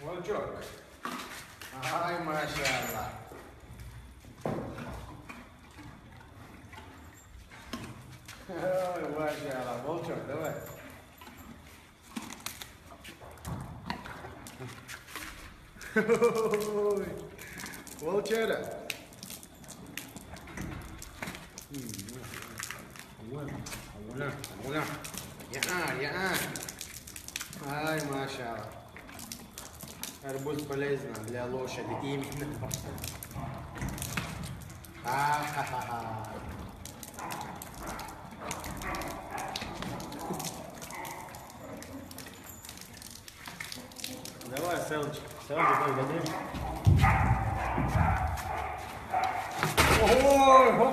Волчок. Ай, машаллах. Ой, машаллах. Волчок, давай. Ой, волчара. Ай, машаллах. Арбуз полезно для лошади именно. А-ха-ха-ха. Давай, селочек. Селочек, дай воды. Ой, ой, ой.